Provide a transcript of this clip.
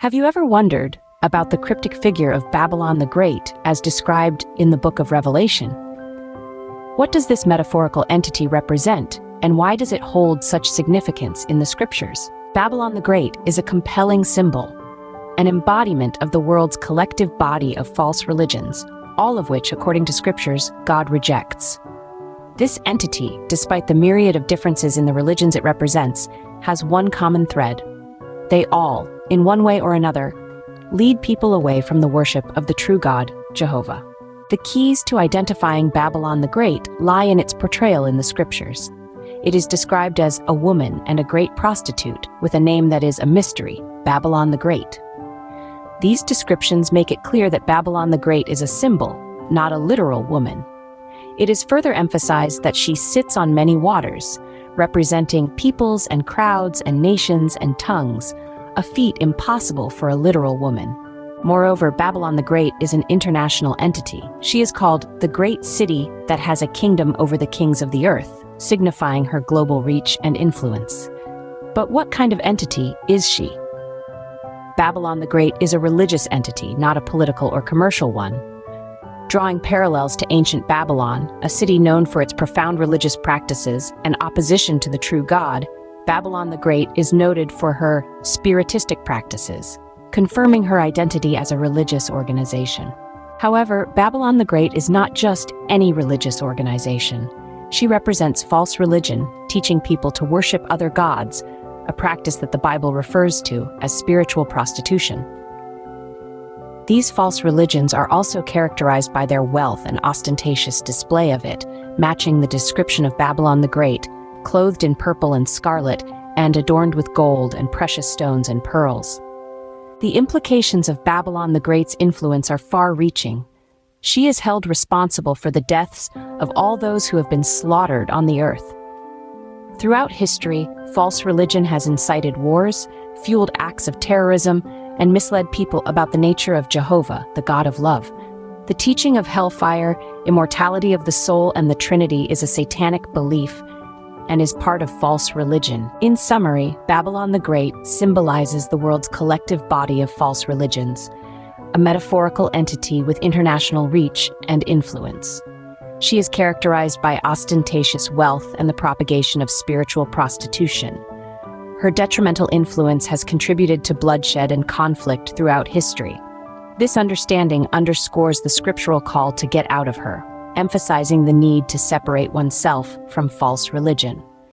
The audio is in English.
Have you ever wondered about the cryptic figure of Babylon the Great as described in the Book of Revelation? What does this metaphorical entity represent, and why does it hold such significance in the scriptures? Babylon the Great is a compelling symbol, an embodiment of the world's collective body of false religions, all of which, according to scriptures, God rejects. This entity, despite the myriad of differences in the religions it represents, has one common thread. They all, in one way or another, lead people away from the worship of the true God, Jehovah. The keys to identifying Babylon the Great lie in its portrayal in the scriptures. It is described as a woman and a great prostitute with a name that is a mystery, Babylon the Great. These descriptions make it clear that Babylon the Great is a symbol, not a literal woman. It is further emphasized that she sits on many waters, representing peoples and crowds and nations and tongues, a feat impossible for a literal woman. Moreover, Babylon the Great is an international entity. She is called the Great City that has a kingdom over the kings of the earth, signifying her global reach and influence. But what kind of entity is she? Babylon the Great is a religious entity, not a political or commercial one. Drawing parallels to ancient Babylon, a city known for its profound religious practices and opposition to the true God, Babylon the Great is noted for her spiritistic practices, confirming her identity as a religious organization. However, Babylon the Great is not just any religious organization. She represents false religion, teaching people to worship other gods, a practice that the Bible refers to as spiritual prostitution. These false religions are also characterized by their wealth and ostentatious display of it, matching the description of Babylon the Great, clothed in purple and scarlet, and adorned with gold and precious stones and pearls. The implications of Babylon the Great's influence are far-reaching. She is held responsible for the deaths of all those who have been slaughtered on the earth. Throughout history, false religion has incited wars, fueled acts of terrorism, and misled people about the nature of Jehovah, the God of love. The teaching of hellfire, immortality of the soul, and the Trinity is a satanic belief and is part of false religion. In summary, Babylon the Great symbolizes the world's collective body of false religions, a metaphorical entity with international reach and influence. She is characterized by ostentatious wealth and the propagation of spiritual prostitution. Her detrimental influence has contributed to bloodshed and conflict throughout history. This understanding underscores the scriptural call to get out of her, emphasizing the need to separate oneself from false religion.